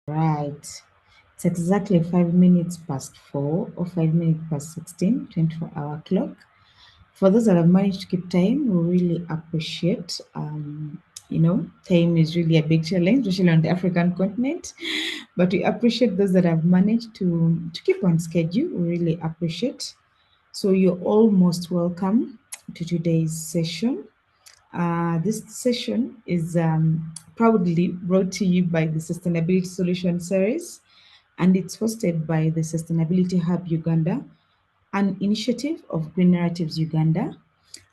Right. It's exactly 5 minutes past 4 or 5 minutes past 16, 24-hour clock. For those that have managed to keep time, we really appreciate. Time is really a big challenge, especially on the African continent. But we appreciate those that have managed to keep on schedule. We really appreciate. So you're all most welcome to today's session. This session is proudly brought to you by the Sustainability Solution Series, and it's hosted by the Sustainability Hub Uganda, an initiative of Green Narratives Uganda.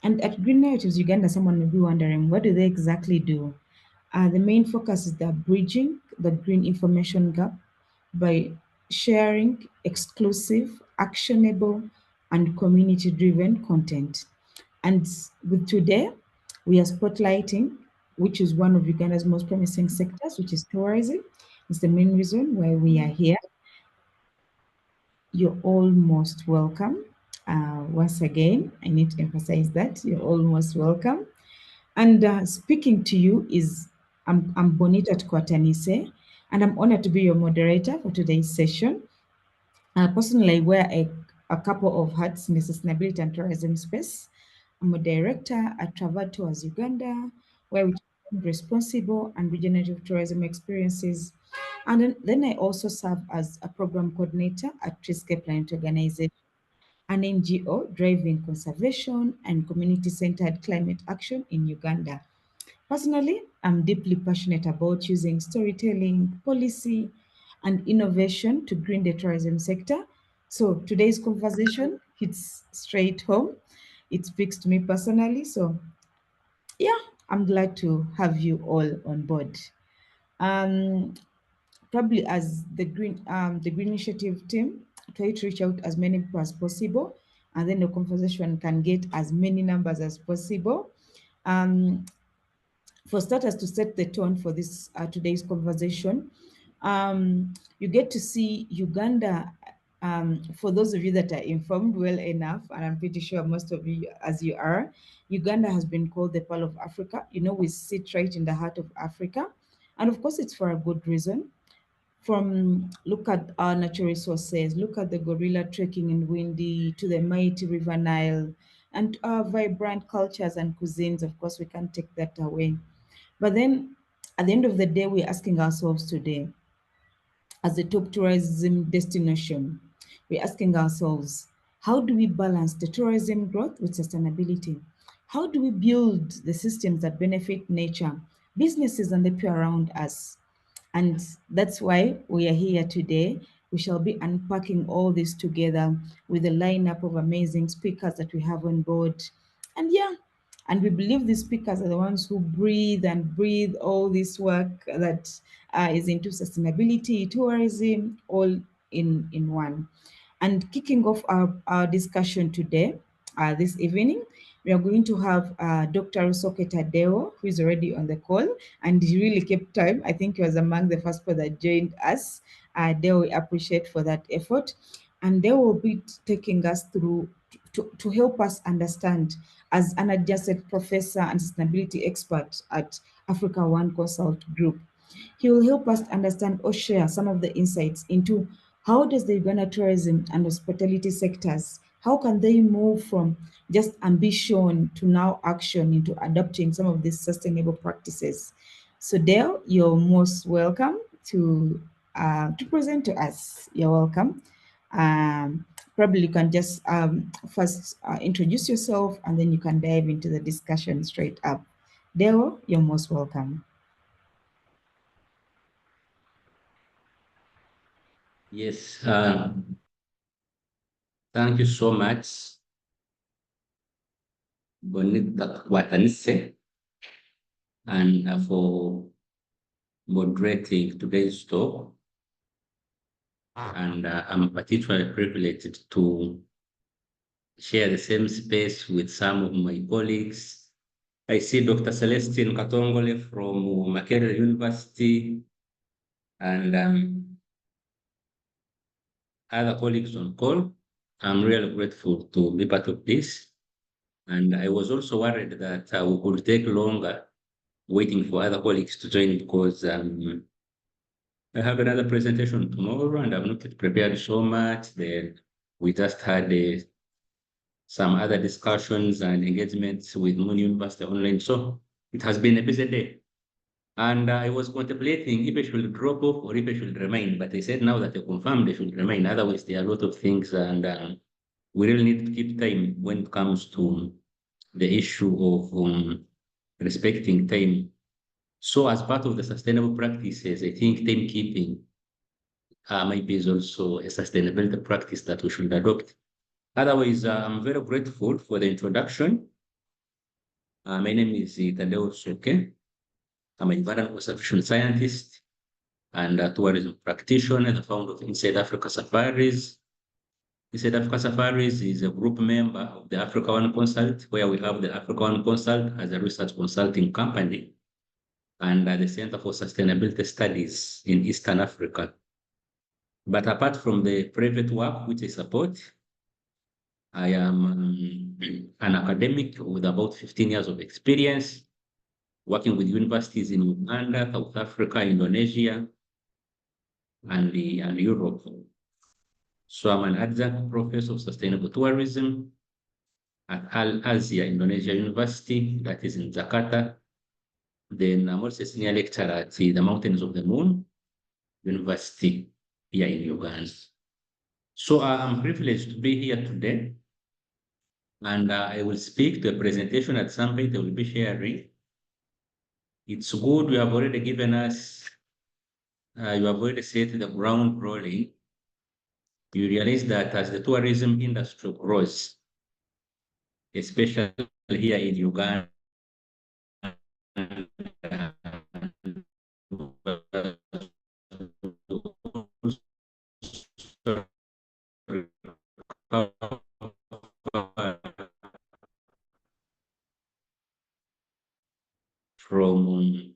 And at Green Narratives Uganda, someone may be wondering, what do they exactly do? The main focus is the bridging the green information gap by sharing exclusive, actionable, and community-driven content. And with today, we are spotlighting, which is one of Uganda's most promising sectors, which is tourism. It's the main reason why we are here. You're all most welcome. Once again, I need to emphasize that you're all most welcome. And speaking to you is I'm Bonita 𝗧cie𝗶𝗶, and I'm honored to be your moderator for today's session. Personally, I wear a couple of hats in the sustainability and tourism space. I'm a director at Travel Tours Uganda, where we promote responsible and regenerative tourism experiences. And then I also serve as a program coordinator at 𝗧cie𝗶𝗶𝗶 Organization, an NGO driving conservation and community-centered climate action in Uganda. Personally, I'm deeply passionate about using storytelling, policy, and innovation to green the tourism sector. So today's conversation hits straight home. It speaks to me personally. So yeah, I'm glad to have you all on board. Um, Probably as the green initiative team, try to reach out as many people as possible, and then the conversation can get as many numbers as possible. Um, for starters, to set the tone for this today's conversation, you get to see Uganda. For those of you that are informed well enough, and I'm pretty sure most of you, as you are, Uganda has been called the Pearl of Africa. We sit right in the heart of Africa, and of course, it's for a good reason. From look at our natural resources, look at the gorilla trekking in Windy to the mighty River Nile, and our vibrant cultures and cuisines. Of course, we can't take that away. But then at the end of the day, we're asking ourselves today, as a top tourism destination, we're asking ourselves, how do we balance the tourism growth with sustainability? How do we build the systems that benefit nature, businesses, and the people around us? And that's why we are here today. We shall be unpacking all this together with a lineup of amazing speakers that we have on board. And yeah, and we believe these speakers are the ones who breathe all this work that is into sustainability, tourism, all in one. And kicking off our discussion today, this evening, we are going to have Dr. Rusoke Taddeo, who is already on the call, and he really kept time. I think he was among the first people that joined us. Deo, we appreciate for that effort. And they will be taking us through to help us understand, as an adjacent professor and sustainability expert at Africa One Consult Group. He will help us understand or share some of the insights into how does the Uganda tourism and hospitality sectors, how can they move from just ambition to now action into adopting some of these sustainable practices. So Dale, you're most welcome to present to us. You're welcome. Probably you can just first introduce yourself, and then you can dive into the discussion straight up. Dale, you're most welcome. Yes, thank you so much, Bonita 𝗧cie𝗶𝗶𝗶, and for moderating today's talk. And I'm particularly privileged to share the same space with some of my colleagues. I see Dr. Celestine Katongole from Makerere University, and other colleagues on call. I'm really grateful to be part of this. And I was also worried that we could take longer waiting for other colleagues to join because I have another presentation tomorrow, and I've not prepared so much. Then we just had some other discussions and engagements with Moon University online. So it has been a busy day. And I was contemplating if I should drop off or if I should remain. But I said now that I confirmed I should remain. Otherwise, there are a lot of things, and we really need to keep time when it comes to the issue of respecting time. So as part of the sustainable practices, I think timekeeping maybe is also a sustainability practice that we should adopt. Otherwise, I'm very grateful for the introduction. My name is Taddeo Rusoke. I'm a Ugandan conservation scientist and a tourism practitioner, the founder of Inside Africa Safaris. Inside Africa Safaris is a group member of the Africa One Consult, where we have the Africa One Consult as a research consulting company and the Center for Sustainability Studies in Eastern Africa. But apart from the private work which I support, I am an academic with about 15 years of experience working with universities in Uganda, South Africa, Indonesia, and Europe. So I'm an adjunct professor of sustainable tourism at 𝗧cie Indonesia University, that is in Jakarta. Then I'm also a senior lecturer at the Mountains of the Moon University here in Uganda. So I'm privileged to be here today, and I will speak to a presentation at some point I will be sharing. It's good you have already given us, you have already set the ground rolling. You realize that as the tourism industry grows, especially here in Uganda, from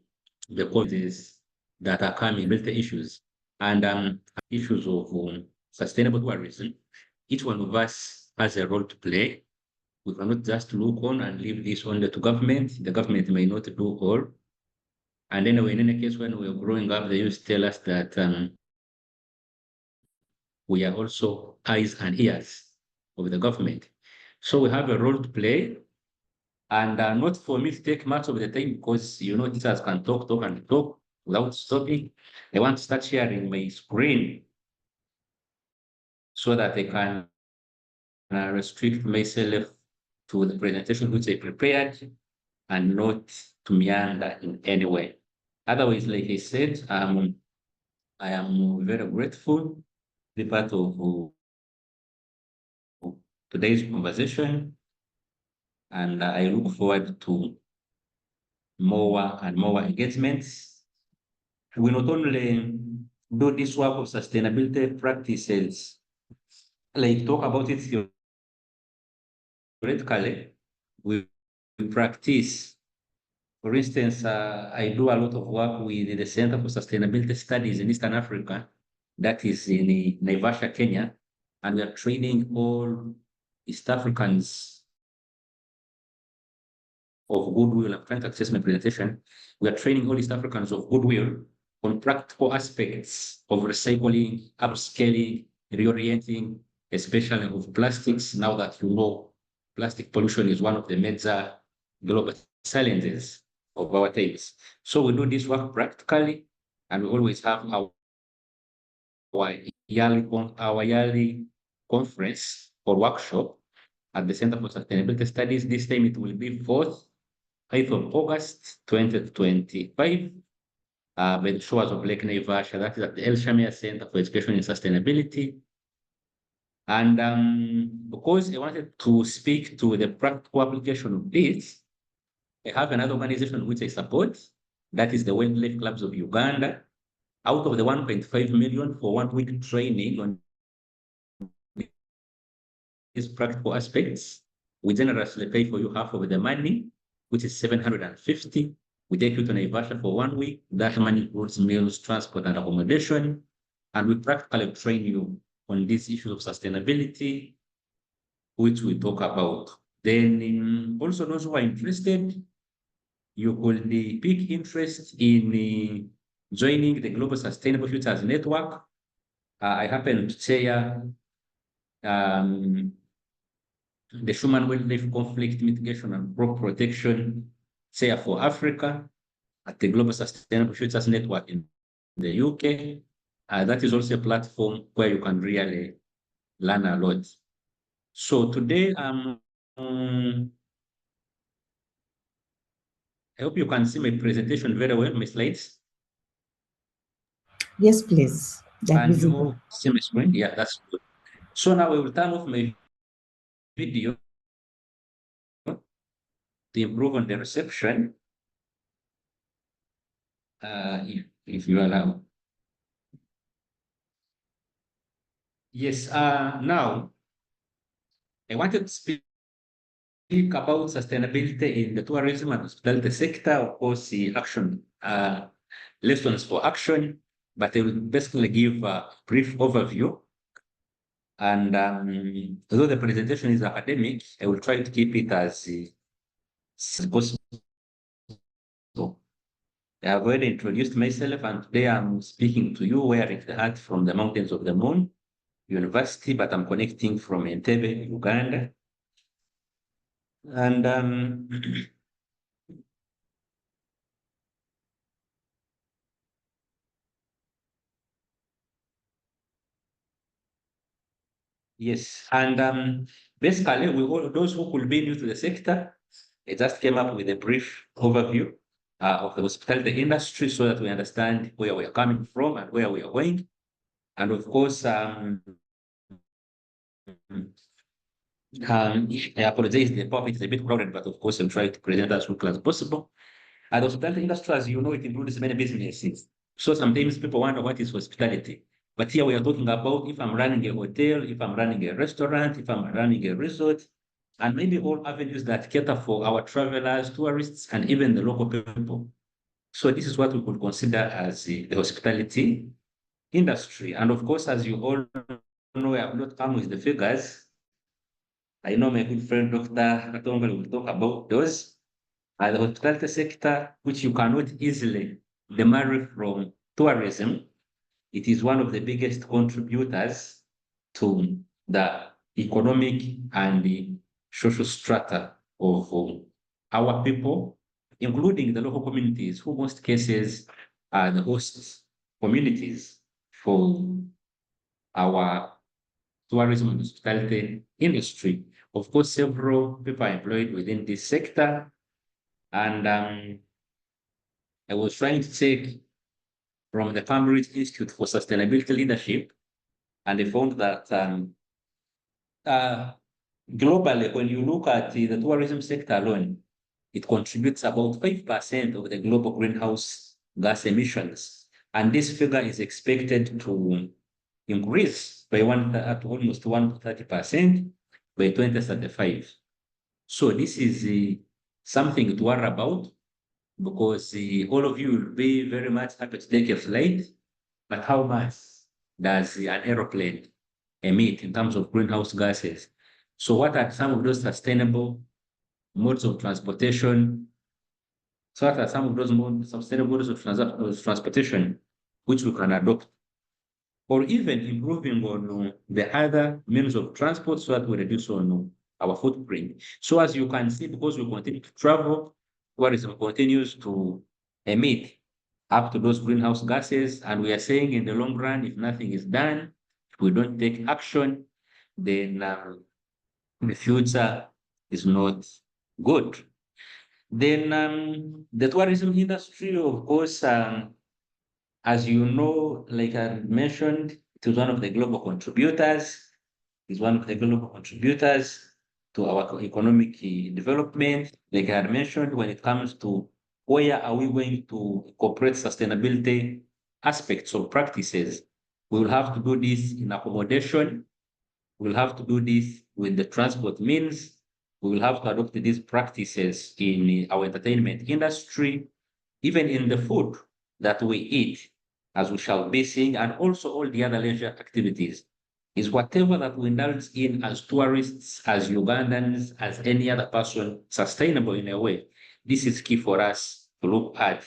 the causes that are coming with the issues and issues of sustainable tourism. Each one of us has a role to play. We cannot just look on and leave this only to government. The government may not do all. And anyway, in any case, when we were growing up, they used to tell us that we are also eyes and ears of the government. So we have a role to play. And not for me to take much of the time because, you know, teachers can talk and talk without stopping. I want to start sharing my screen so that I can restrict myself to the presentation which I prepared and not to meander in any way. Otherwise, like I said, I am very grateful to be part of today's conversation, and I look forward to more and more engagements. We not only do this work of sustainability practices, like talk about it theoretically, we practice. For instance, I do a lot of work with the Center for Sustainability Studies in Eastern Africa, that is in 𝗧cie, Kenya, and we are training all East Africans of goodwill. I'm trying to access my presentation. We are training all East Africans of goodwill on practical aspects of recycling, upscaling, reorienting, especially of plastics. Now that you know, plastic pollution is one of the major global challenges of our times. So we do this work practically, and we always have our yearly conference or workshop at the Center for Sustainability Studies. This time it will be 4th, 5th of August, 2025, by the shores of Lake 𝗧cie, that is at the 𝗧cie Center for Education and Sustainability. And because I wanted to speak to the practical application of this, I have another organization which I support, that is the Wildlife Clubs of Uganda. Out of the 1.5 million for 1 week training on these practical aspects, we generously pay for you half of the money, which is 750. We take you to 𝗧cie for 1 week. That money includes meals, transport, and accommodation. And we practically train you on these issues of sustainability, which we talk about. Then also those who are interested, you could pick interest in joining the Global Sustainable Futures Network. I happen to chair the Human Wildlife Conflict Mitigation and Crop Protection Chair for Africa at the Global Sustainable Futures Network in the UK. That is also a platform where you can really learn a lot. So today, I hope you can see my presentation very well, my slides. Yes, please. They're And visible. you see my screen? Yeah, that's good. So now I will turn off my video to improve on the reception, if you allow. Yes, now I wanted to speak about sustainability in the tourism and hospitality sector, of course, the action, lessons for action, but I will basically give a brief overview. And although the presentation is academic, I will try to keep it as possible. I have already introduced myself, and today I'm speaking to you wearing the hat from the mountains of the moon university, but I'm connecting from Entebbe, Uganda. And yes, and basically, those who could be new to the sector, I just came up with a brief overview of the hospitality industry so that we understand where we are coming from and where we are going. And of course, I apologize, the PowerPoint is a bit crowded, but of course, I'll try to present as quickly as possible. And the hospitality industry, as you know, it includes many businesses. So sometimes people wonder what is hospitality. But here we are talking about if I'm running a hotel, if I'm running a restaurant, if I'm running a resort, and maybe all avenues that cater for our travelers, tourists, and even the local people. So this is what we could consider as the hospitality industry. And of course, as you all know, I have not come with the figures. I know my good friend Dr. Katonga will talk about those. The hospitality sector, which you cannot easily demarry from tourism, it is one of the biggest contributors to the economic and the social strata of our people, including the local communities, who most cases are the host communities for our tourism and hospitality industry. Of course, several people are employed within this sector, and I was trying to take from the Cambridge Institute for Sustainability Leadership, and I found that globally, when you look at the tourism sector alone, it contributes about 5% of the global greenhouse gas emissions. And this figure is expected to increase by almost 130% by 2035. So this is something to worry about, because all of you will be very much happy to take a flight, but how much does an aeroplane emit in terms of greenhouse gases? So what are some of those sustainable modes of transportation? So what are some of those sustainable modes of transportation which we can adopt? Or even improving on the other means of transport so that we reduce on our footprint. So as you can see, because we continue to travel, tourism continues to emit up to those greenhouse gases. And we are saying in the long run, if nothing is done, if we don't take action, then the future is not good. Then the tourism industry, of course, as you know, like I mentioned, it is one of the global contributors. It's one of the global contributors to our economic development. Like I had mentioned, when it comes to where are we going to incorporate sustainability aspects or practices, we will have to do this in accommodation. We'll have to do this with the transport means. We will have to adopt these practices in our entertainment industry, even in the food that we eat, as we shall be seeing, and also all the other leisure activities. Is whatever that we indulge in as tourists, as Ugandans, as any other person, sustainable in a way. This is key for us to look at.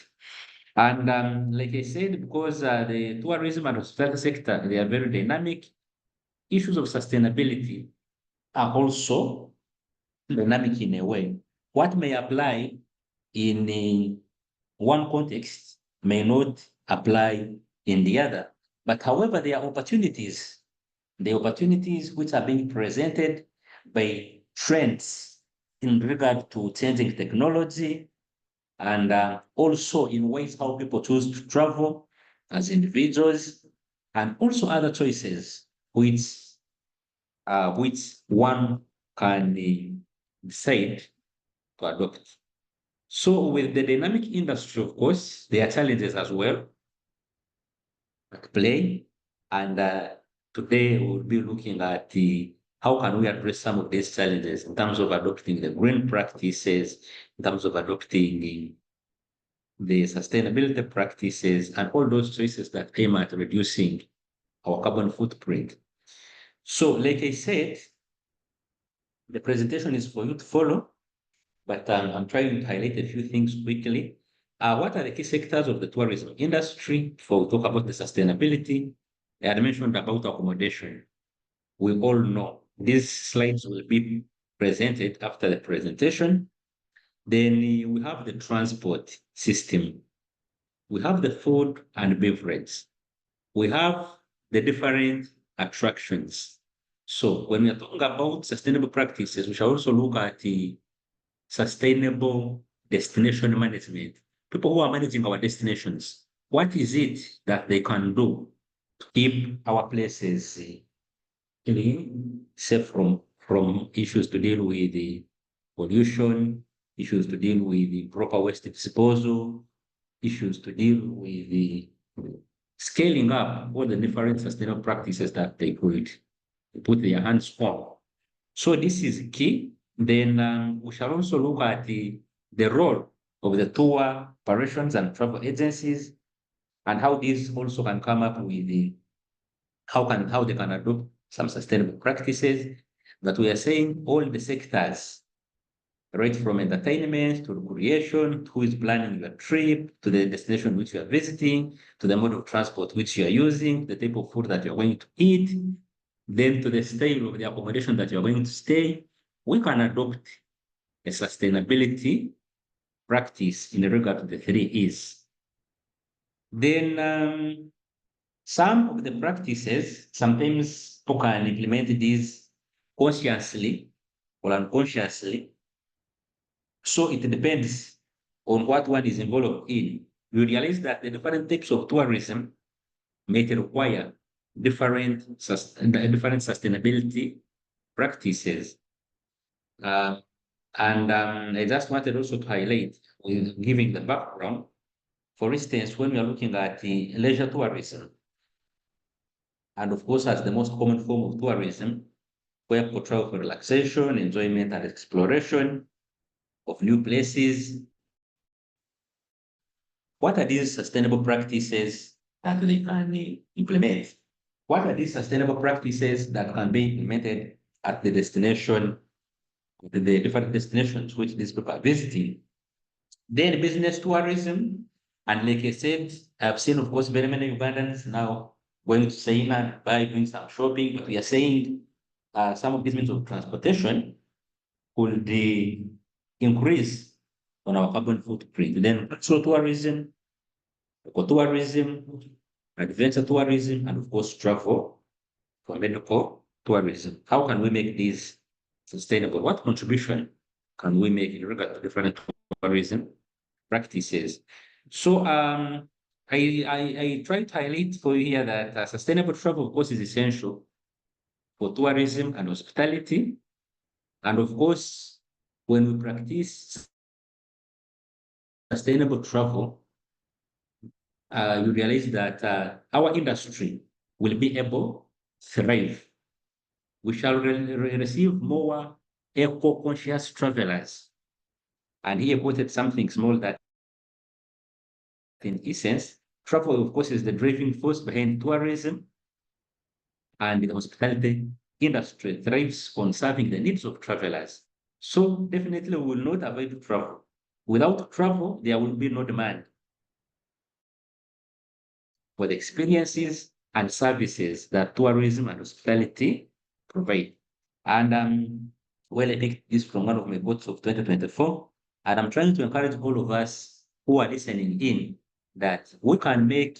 And like I said, because the tourism and hospitality sector, they are very dynamic, issues of sustainability are also dynamic in a way. What may apply in one context may not apply in the other. But however, there are opportunities, the opportunities which are being presented by trends in regard to changing technology and also in ways how people choose to travel as individuals, and also other choices which one can decide to adopt. So with the dynamic industry, of course, there are challenges as well at play. And today we'll be looking at how can we address some of these challenges in terms of adopting the green practices, in terms of adopting the sustainability practices, and all those choices that aim at reducing our carbon footprint. So, like I said, the presentation is for you to follow, but I'm trying to highlight a few things quickly. What are the key sectors of the tourism industry? Before we talk about the sustainability, I had mentioned about accommodation. We all know these slides will be presented after the presentation. Then we have the transport system. We have the food and beverage. We have the different attractions. So when we are talking about sustainable practices, we shall also look at the sustainable destination management. People who are managing our destinations, what is it that they can do to keep our places clean, safe from issues to deal with the pollution, issues to deal with the proper waste disposal, issues to deal with the scaling up all the different sustainable practices that they could put their hands on. So this is key. Then we shall also look at the role of the tour operations and travel agencies, and how these also can come up with how they can adopt some sustainable practices. That we are saying all the sectors, right from entertainment to recreation, to who is planning your trip, to the destination which you are visiting, to the mode of transport which you are using, the type of food that you're going to eat, then to the style of the accommodation that you're going to stay, we can adopt a sustainability practice in regard to the 3 E's. Then some of the practices, sometimes people can implement these consciously or unconsciously. So it depends on what one is involved in. You realize that the different types of tourism may require different sustainability practices. And I just wanted also to highlight, with giving the background, for instance, when we are looking at the leisure tourism, and of course, as the most common form of tourism, where people travel for relaxation, enjoyment, and exploration of new places, what are these sustainable practices that they can implement? What are these sustainable practices that can be implemented at the destination, the different destinations which these people are visiting? Then business tourism, and like I said, I've seen, of course, very many Ugandans now going to China, doing some shopping, but we are saying some of these means of transportation could increase on our carbon footprint. Then cultural tourism, ecotourism, adventure tourism, and of course, travel for medical tourism. How can we make these sustainable? What contribution can we make in regard to different tourism practices? So I try to highlight for you here that sustainable travel, of course, is essential for tourism and hospitality. And of course, when we practice sustainable travel, you realize that our industry will be able to thrive. We shall receive more eco-conscious travelers. And he quoted something small that, in essence, travel, of course, is the driving force behind tourism, and the hospitality industry thrives on serving the needs of travelers. So definitely we will not avoid travel. Without travel, there will be no demand. for the experiences and services that tourism and hospitality provide. And well, I picked this from one of my quotes of 2024, and I'm trying to encourage all of us who are listening in that we can make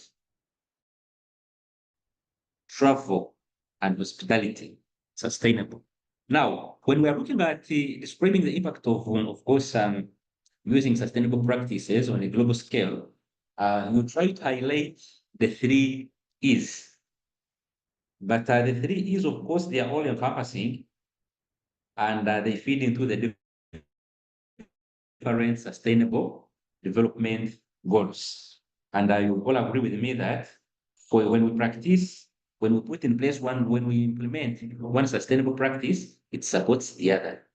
travel and hospitality sustainable. Now, when we are looking at describing the impact of course, using sustainable practices on a global scale, you try to highlight the three E's. But the three E's, of course, they are all encompassing, and they feed into the different sustainable development goals. And you all agree with me that for when we practice, when we put in place one, when we implement one sustainable practice, it supports the other.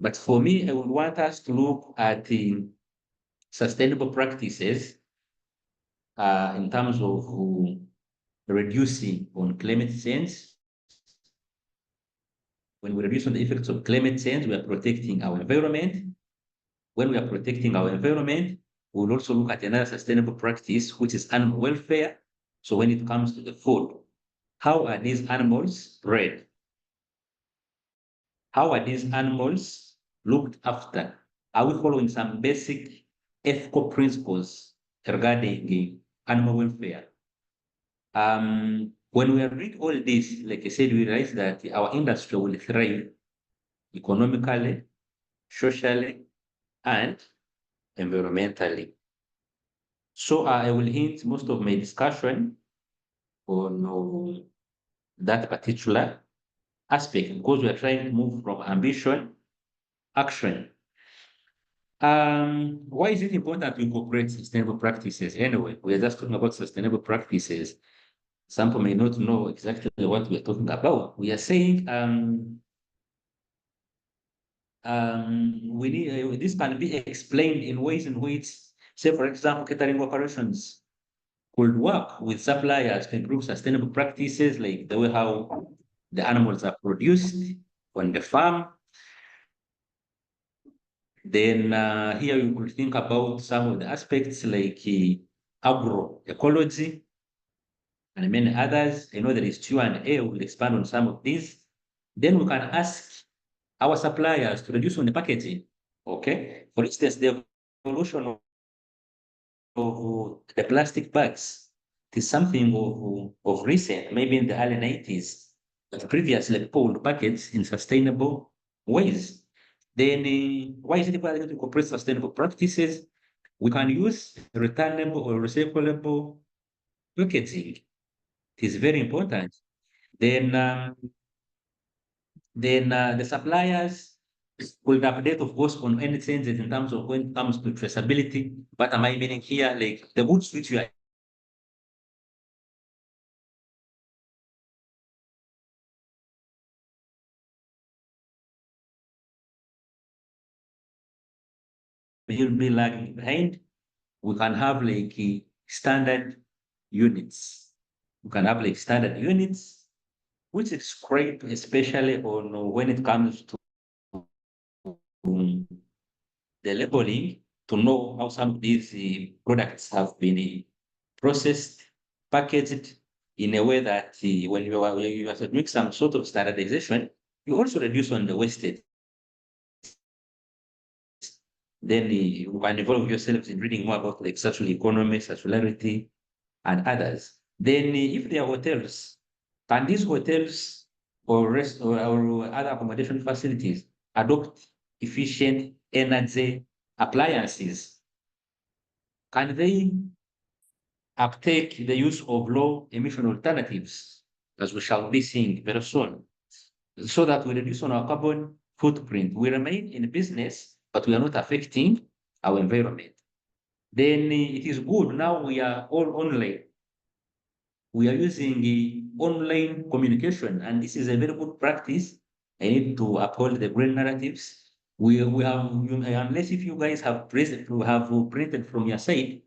But for me, I would want us to look at the sustainable practices in terms of reducing on climate change. When we reduce on the effects of climate change, we are protecting our environment. When we are protecting our environment, we'll also look at another sustainable practice, which is animal welfare. So when it comes to the food, how are these animals bred? How are these animals looked after? Are we following some basic ethical principles regarding animal welfare? When we are doing all this, like I said, we realize that our industry will thrive economically, socially, and environmentally. So I will hint most of my discussion on that particular aspect because we are trying to move from ambition, action. Why is it important to incorporate sustainable practices? Anyway, we are just talking about sustainable practices. Some people may not know exactly what we're talking about. We are saying we need this can be explained in ways in which, say, for example, catering operations could work with suppliers to improve sustainable practices, like the way how the animals are produced on the farm. Then here you could think about some of the aspects like agroecology and many others. I know there is Q&A, will expand on some of these. Then we can ask our suppliers to reduce on the packaging. Okay, for instance, the evolution of the plastic bags is something of recent, maybe in the early 90s. But previously, people would package in sustainable ways. Then, why is it important to incorporate sustainable practices? We can use returnable or recyclable packaging. It is very important. Then, the suppliers will update, of course, on any changes in terms of when it comes to traceability. What am I meaning here? Like the goods which you are will be lagging behind. We can have like standard units. We can have like standard units, which is great, especially on when it comes to the labeling, to know how some of these products have been processed, packaged in a way that when you are doing some sort of standardization, you also reduce on the wastage. Then you can involve yourselves in reading more about like circular economy, circularity, and others. Then if there are hotels, can these hotels or rest or other accommodation facilities adopt efficient energy appliances? Can they uptake the use of low emission alternatives, as we shall be seeing very soon, so that we reduce on our carbon footprint? We remain in business, but we are not affecting our environment. Then it is good. Now we are all online. We are using online communication, and this is a very good practice. I need to uphold the green narratives. We have, unless if you guys have printed from your side,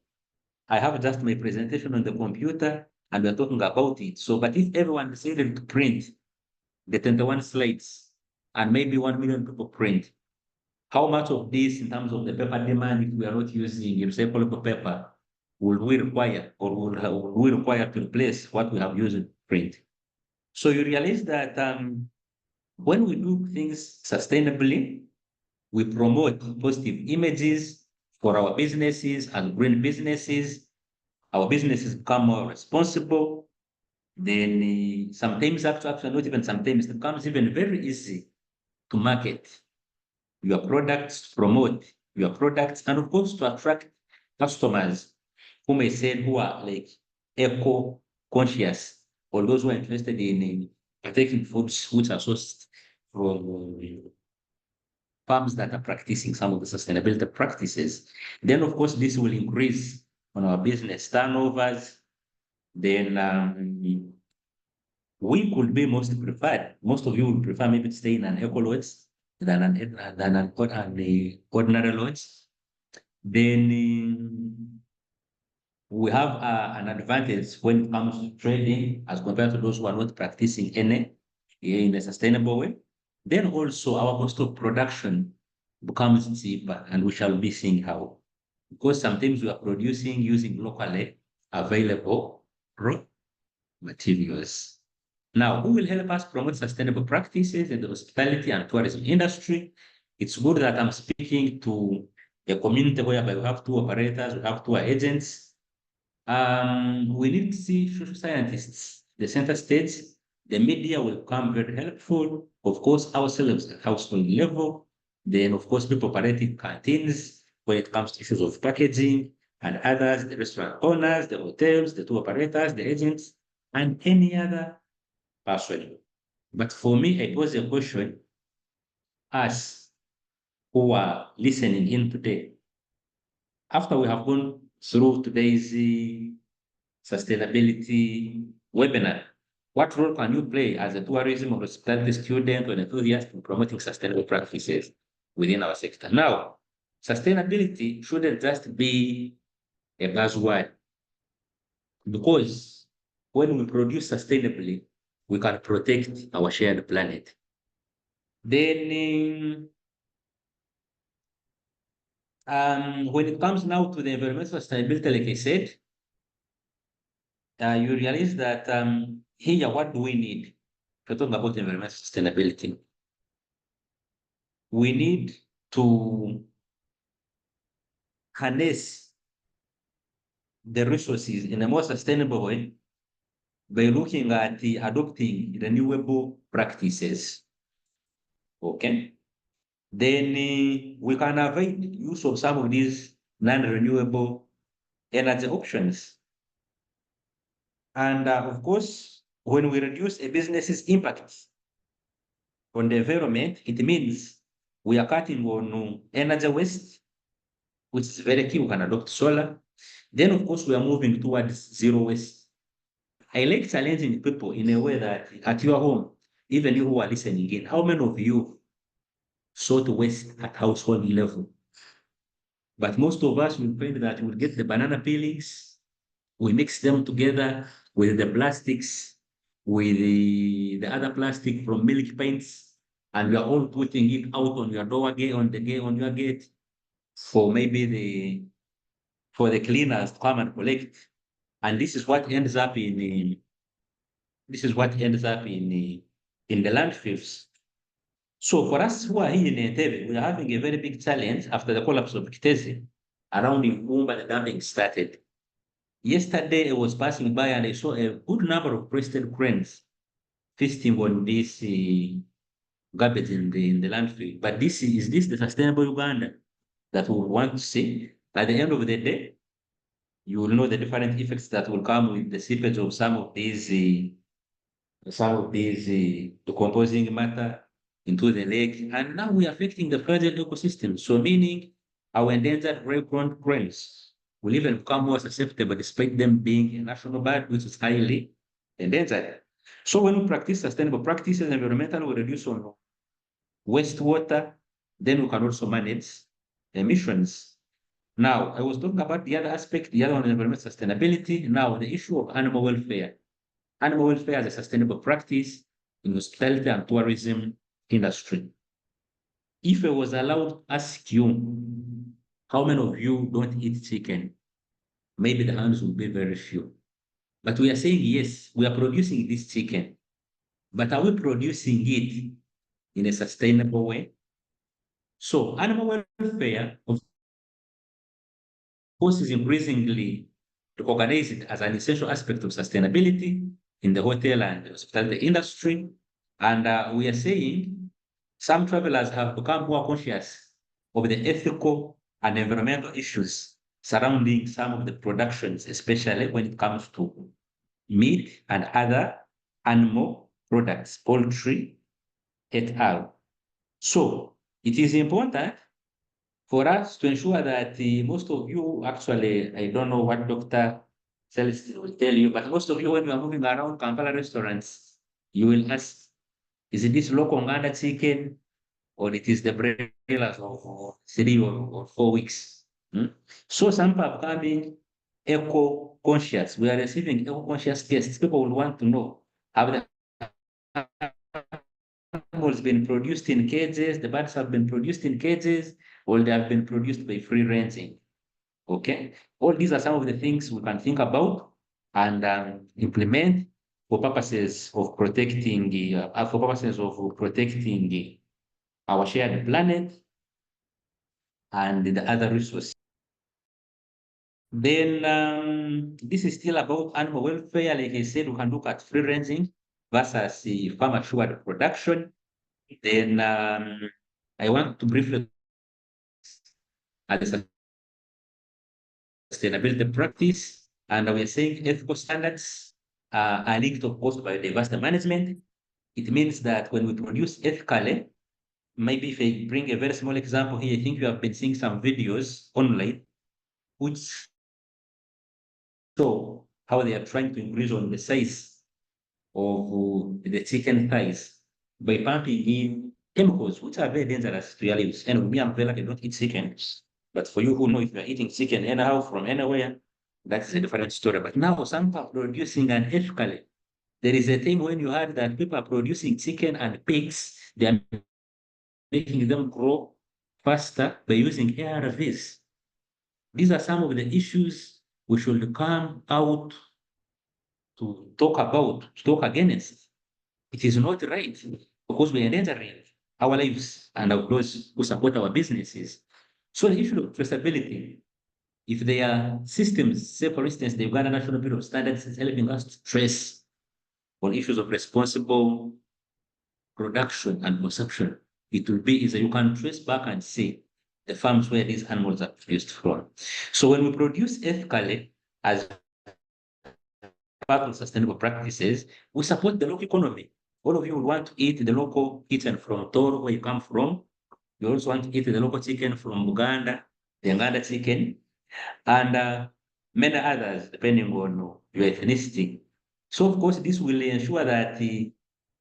I have just my presentation on the computer and we're talking about it. So, but if everyone decided to print the 21 slides and maybe 1 million people print, how much of this in terms of the paper demand if we are not using recyclable paper will we require, or will we require to replace what we have used in print? So you realize that when we do things sustainably, we promote positive images for our businesses and green businesses. Our businesses become more responsible. Then sometimes, actually, not even sometimes, it becomes even very easy to market your products, promote your products, and of course to attract customers who may say who are like eco-conscious, or those who are interested in taking foods which are sourced from farms that are practicing some of the sustainability practices. Then, of course, this will increase on our business turnovers. Then we could be most preferred. Most of you would prefer maybe to stay in an eco lodge than an ordinary lodge. Then we have an advantage when it comes to trading as compared to those who are not practicing any in a sustainable way. Then also our cost of production becomes cheaper, and we shall be seeing how. Because sometimes we are producing using locally available raw materials. Now, who will help us promote sustainable practices in the hospitality and tourism industry? It's good that I'm speaking to a community whereby we have two operators, we have two agents. We need to see social scientists, the center stage. The media will come very helpful. Of course, ourselves at household level. Then, of course, people operating canteens when it comes to issues of packaging and others, the restaurant owners, the hotels, the tour operators, the agents, and any other person. But for me, I pose a question, us who are listening in today, after we have gone through today's sustainability webinar, what role can you play as a tourism or hospitality student or an enthusiast in promoting sustainable practices within our sector? Now, sustainability shouldn't just be a buzzword, because when we produce sustainably, we can protect our shared planet. Then, when it comes now to the environmental sustainability, like I said, you realize that here, what do we need to talk about environmental sustainability? We need to harness the resources in a more sustainable way by looking at adopting renewable practices. Okay. Then we can avoid use of some of these non-renewable energy options. And of course, when we reduce a business's impact on the environment, it means we are cutting on energy waste, which is very key. We can adopt solar. Then, of course, we are moving towards zero waste. I like challenging people in a way that at your home, even you who are listening in, how many of you sort waste at household level? But most of us will find that we'll get the banana peelings, we mix them together with the plastics, with the other plastic from milk pints, and we are all putting it out on your door gate, on your gate, for maybe for the cleaners to come and collect. And this is what ends up in the landfills. So for us who are here in Entebbe, we are having a very big challenge after the collapse of 𝗧cie around Uganda. The dumping started. Yesterday I was passing by and I saw a good number of crested cranes feasting on this garbage in the landfill. But is this the sustainable Uganda that we want to see? At the end of the day, you will know the different effects that will come with the seepage of some of these decomposing matter into the lake, and now we are affecting the fragile ecosystem. So meaning our endangered grey-prone cranes will even become more susceptible despite them being a national bird, which is highly endangered. So when we practice sustainable practices, environmental, we reduce on wastewater, then we can also manage emissions. Now, I was talking about the other aspect, the other one, environmental sustainability. Now, the issue of animal welfare. Animal welfare as a sustainable practice in hospitality and tourism industry. If I was allowed to ask you, how many of you don't eat chicken? maybe the hands will be very few. But we are saying, yes, we are producing this chicken, but are we producing it in a sustainable way? So animal welfare, of course, is increasingly recognized as an essential aspect of sustainability in the hotel and hospitality industry. And we are saying some travelers have become more conscious of the ethical and environmental issues surrounding some of the productions, especially when it comes to meat and other animal products, poultry, et al. So it is important for us to ensure that most of you actually, I don't know what Dr. Celestine will tell you, but most of you, when you are moving around Kampala restaurants, you will ask, is it this local Uganda chicken or it is the broilers of 3 or 4 weeks? Hmm? So some people are becoming eco-conscious. We are receiving eco-conscious guests. People will want to know, have the animals been produced in cages, the birds have been produced in cages, or they have been produced by free ranging. Okay, all these are some of the things we can think about and implement for purposes of protecting our shared planet and the other resources. Then this is still about animal welfare. Like I said, we can look at free ranging versus farm assured production. Then I want to briefly at the sustainability practice, and we're saying ethical standards are linked, of course, to biodiversity management. It means that when we produce ethically, maybe if I bring a very small example here, I think you have been seeing some videos online which show how they are trying to increase on the size of the chicken thighs by pumping in chemicals which are very dangerous to your lives. And me, I'm very lucky I don't eat chicken. But for you who know if you're eating chicken anyhow from anywhere, that's a different story. But now some are producing unethically. There is a thing when you heard that people are producing chicken and pigs, they are making them grow faster by using ARVs. These are some of the issues we should come out to talk about, to talk against. It is not right because we are endangering our lives and of those who support our businesses. So the issue of traceability, if there are systems, say for instance, the Uganda National Bureau of Standards is helping us to trace on issues of responsible production and consumption, it will be easy. You can trace back and see the farms where these animals are produced from. So when we produce ethically as part of sustainable practices, we support the local economy. All of you will want to eat the local kitchen from Toro, where you come from. You also want to eat the local chicken from Uganda, the Uganda chicken, and many others, depending on your ethnicity. So, of course, this will ensure that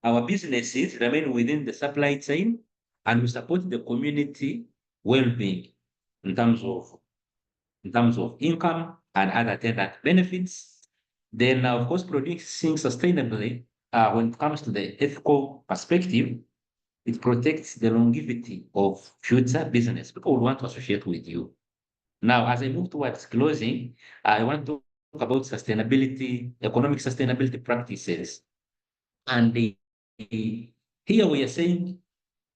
our businesses remain within the supply chain and we support the community well-being in terms of income and other attendant benefits. Then, of course, producing sustainably, when it comes to the ethical perspective, it protects the longevity of future business. People will want to associate with you. Now, as I move towards closing, I want to talk about sustainability, economic sustainability practices. And here we are saying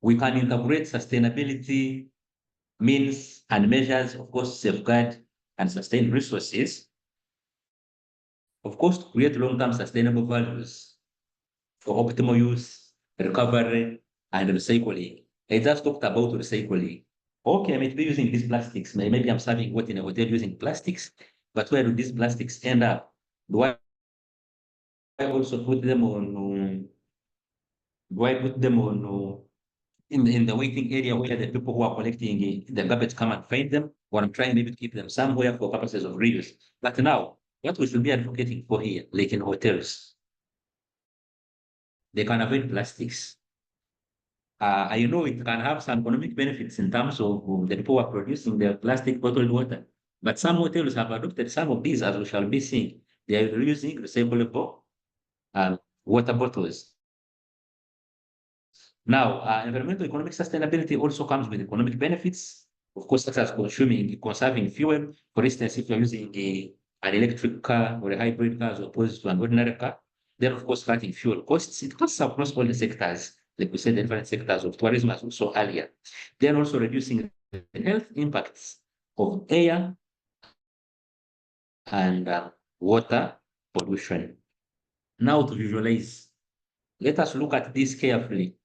we can integrate sustainability means and measures, of course, safeguard and sustain resources, of course, to create long-term sustainable values for optimal use, recovery, and recycling. I just talked about recycling. Okay, I might be using these plastics. Maybe I'm serving what in a hotel using plastics, but where do these plastics end up? Do I also put them on? Do I put them on in the waiting area where the people who are collecting the garbage come and find them, or I'm trying maybe to keep them somewhere for purposes of reuse. But now, what we should be advocating for here, like in hotels, they can avoid plastics. I know it can have some economic benefits in terms of the people who are producing the plastic bottled water, but some hotels have adopted some of these, as we shall be seeing. They are using recyclable water bottles. Now, environmental economic sustainability also comes with economic benefits, of course, such as conserving fuel. For instance, if you're using an electric car or a hybrid car as opposed to an ordinary car. Then, of course, cutting fuel costs. It costs across all the sectors, like we said, the different sectors of tourism as also earlier. Then also reducing the health impacts of air and water pollution. Now to visualize, let us look at this carefully.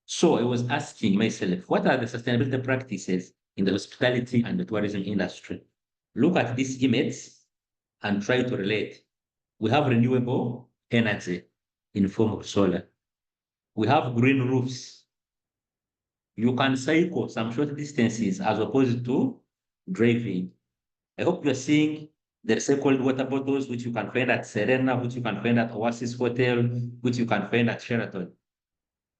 So I was asking myself, what are the sustainability practices in the hospitality and the tourism industry? Look at this image and try to relate. We have renewable energy in form of solar. We have green roofs. You can cycle some short distances as opposed to driving. I hope you're seeing the recycled water bottles, which you can find at Serena, which you can find at Oasis Hotel, which you can find at Sheraton.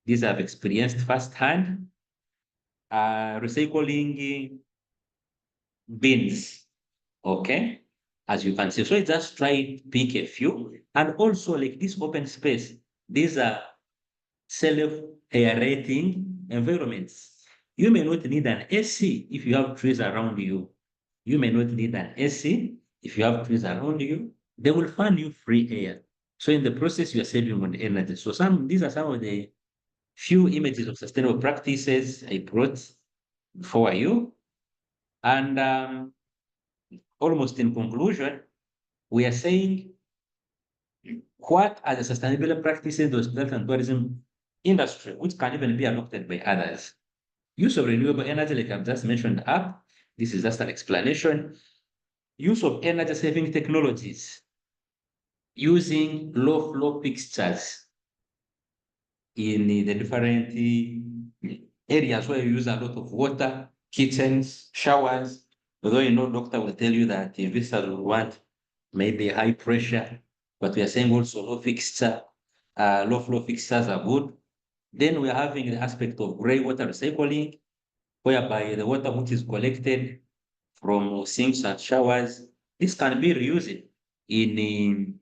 These I've experienced firsthand. Recycling bins, okay, as you can see. So I just try to pick a few. And also like this open space, these are self-aerating environments. You may not need an AC if you have trees around you. You may not need an AC if you have trees around you. They will fan you free air. So in the process, you are saving on energy. So these are some of the few images of sustainable practices I brought for you. And almost in conclusion, we are saying what are the sustainability practices of the hospitality and tourism industry, which can even be adopted by others. Use of renewable energy, like I've just mentioned up. This is just an explanation. Use of energy saving technologies, using low flow fixtures in the different areas where you use a lot of water, kitchens, showers. Although you know, doctor will tell you that the visitors will want maybe high pressure, but we are saying also low flow fixtures are good. Then we are having the aspect of grey water recycling, whereby the water which is collected from sinks and showers, this can be reused in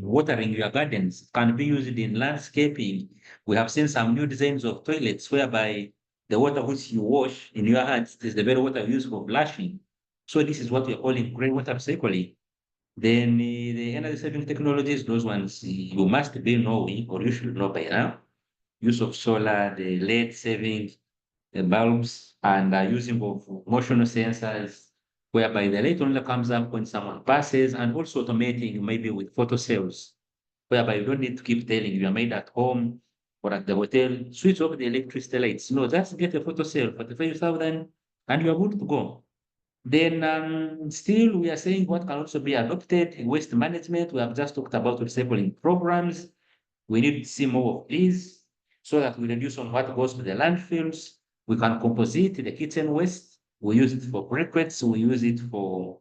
watering your gardens, can be used in landscaping. We have seen some new designs of toilets whereby the water which you wash in your hands is the very water used for flushing. So this is what we're calling grey water recycling. Then the energy saving technologies, those ones you must be knowing or you should know by now. Use of solar, the lead saving, the bulbs, and using of motion sensors, whereby the light only comes up when someone passes, and also automating maybe with photo cells, whereby you don't need to keep telling you are made at home or at the hotel, switch off the electricity lights. No, just get a photo cell for the 5,000 and you're good to go. Then still we are saying what can also be adopted, waste management. We have just talked about recycling programs. We need to see more of these so that we reduce on what goes to the landfills. We can composite the kitchen waste. We use it for briquettes. We use it for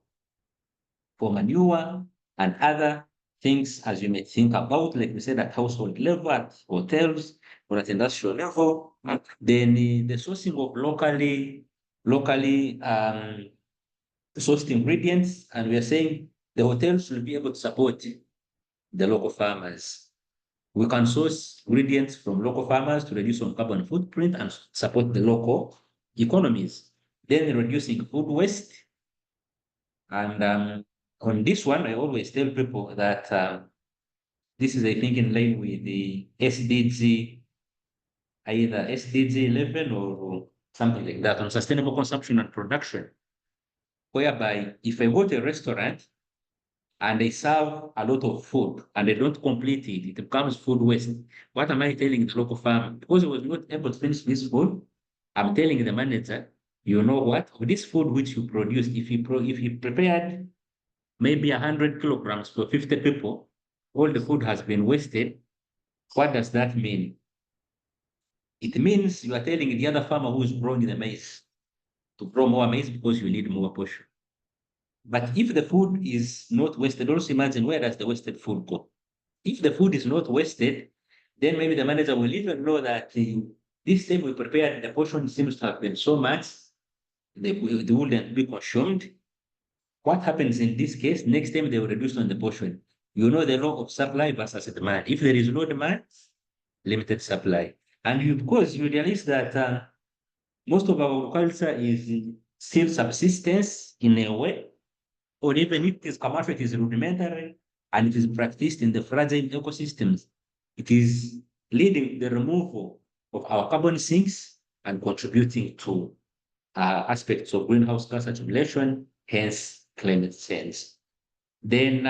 manure and other things as you may think about, like we said, at household level, at hotels, or at industrial level. Then the sourcing of locally sourced ingredients, and we are saying the hotels will be able to support the local farmers. We can source ingredients from local farmers to reduce on carbon footprint and support the local economies. Then reducing food waste. And on this one, I always tell people that this is, I think, in line with the SDG, either SDG 11 or something like that, on sustainable consumption and production, whereby if I go to a restaurant and they serve a lot of food and they don't complete it, it becomes food waste. What am I telling the local farmer? Because I was not able to finish this food, I'm telling the manager, you know what? This food which you produced, if you prepared maybe 100 kilograms for 50 people, all the food has been wasted. What does that mean? It means you are telling the other farmer who is growing the maize to grow more maize because you need more portion. But if the food is not wasted, also imagine where does the wasted food go? If the food is not wasted, then maybe the manager will even know that this time we prepared, the portion seems to have been so much, they wouldn't be consumed. What happens in this case? Next time they will reduce on the portion. You know the law of supply versus demand. If there is no demand, limited supply. And because you realize that most of our culture is still subsistence in a way, or even if it is commercial, it is rudimentary, and it is practiced in the fragile ecosystems, it is leading to the removal of our carbon sinks and contributing to aspects of greenhouse gas accumulation, hence climate change. Then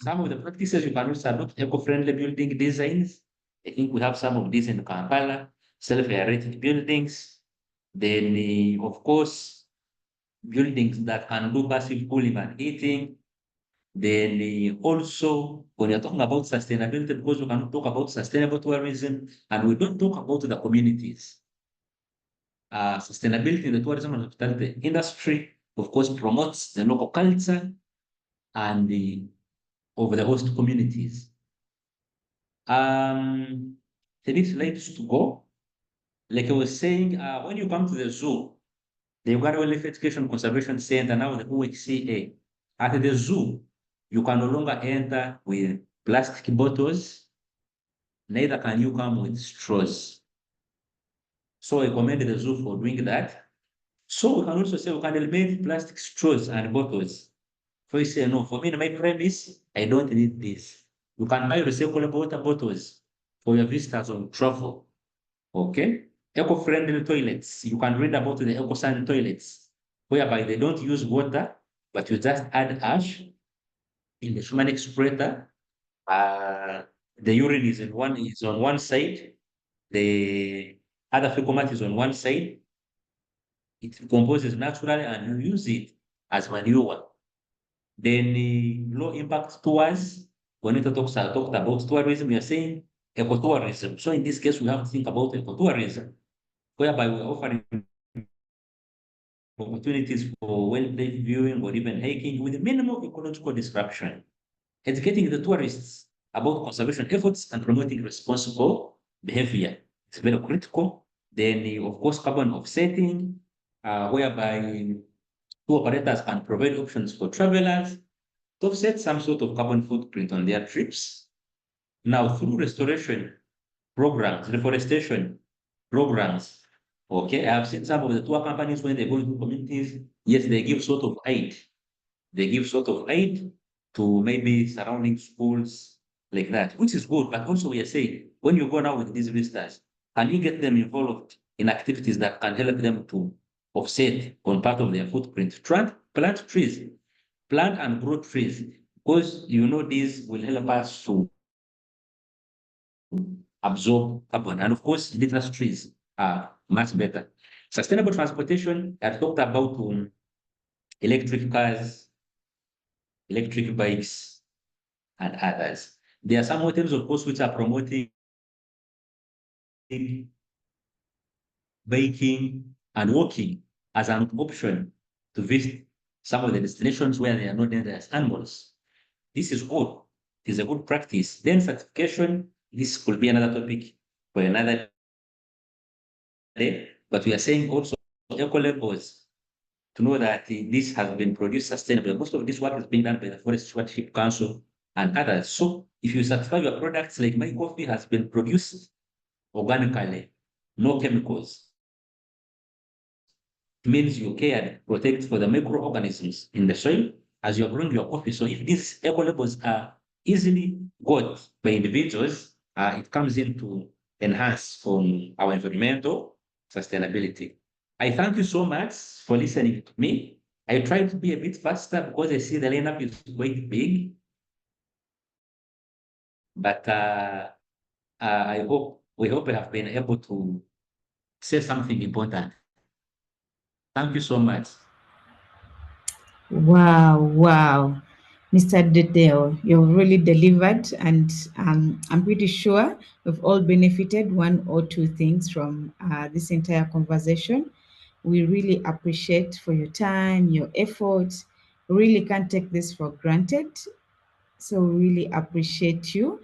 some of the practices you can also adopt eco-friendly building designs. I think we have some of these in Kampala, self-aerated buildings. Then, of course, buildings that can do passive cooling and heating. Then also, when you're talking about sustainability, because we can talk about sustainable tourism and we don't talk about the communities. Sustainability in the tourism and hospitality industry, of course, promotes the local culture and of the host communities. The next slides to go. Like I was saying, when you come to the zoo, the Uganda Wildlife Education Conservation Center, now the 𝗧cie𝗽𝗶𝗰, at the zoo, you can no longer enter with plastic bottles, neither can you come with straws. So I commend the zoo for doing that. So we can also say we can eliminate plastic straws and bottles. So you say, no, for me, in my premise, I don't need this. You can buy recyclable water bottles for your visitors on travel. Okay? Eco-friendly toilets. You can read about the eco-sand toilets, whereby they don't use water, but you just add ash in the human excreta. The urine is on one side, the other fecal matter is on one side. It decomposes naturally, and you use it as manure. Then low impact tours. When we talked about tourism, we are saying ecotourism. So in this case, we have to think about ecotourism, whereby we're offering opportunities for wildlife viewing or even hiking with minimal ecological disruption, educating the tourists about conservation efforts and promoting responsible behavior. It's very critical. Then, of course, carbon offsetting, whereby tour operators can provide options for travelers to offset some sort of carbon footprint on their trips. Now, through restoration programs, reforestation programs, okay, I have seen some of the tour companies when they go into communities, yes, they give sort of aid. They give sort of aid to maybe surrounding schools like that, which is good. But also we are saying, when you go now with these visitors, can you get them involved in activities that can help them to offset on part of their footprint? Plant trees, plant and grow trees, because you know these will help us to absorb carbon. And of course, indigenous trees are much better. Sustainable transportation, I talked about electric cars, electric bikes, and others. There are some hotels, of course, which are promoting biking and walking as an option to visit some of the destinations where there are no dangerous animals. This is good. It is a good practice. Then certification, this could be another topic for another day, but we are saying also eco labels to know that this has been produced sustainably. Most of this work is being done by the Forest Stewardship Council and others. So if you certify your products, like my coffee has been produced organically, no chemicals, it means you care, protect for the microorganisms in the soil as you're growing your coffee. So if these eco labels are easily got by individuals, it comes in to enhance from our environmental sustainability. I thank you so much for listening to me. I try to be a bit faster because I see the lineup is quite big, but we hope we have been able to say something important. Thank you so much. Wow, wow. Mr. Taddeo, you've really delivered, and I'm pretty sure we've all benefited one or two things from this entire conversation. We really appreciate for your time, your effort. Really can't take this for granted. So really appreciate you.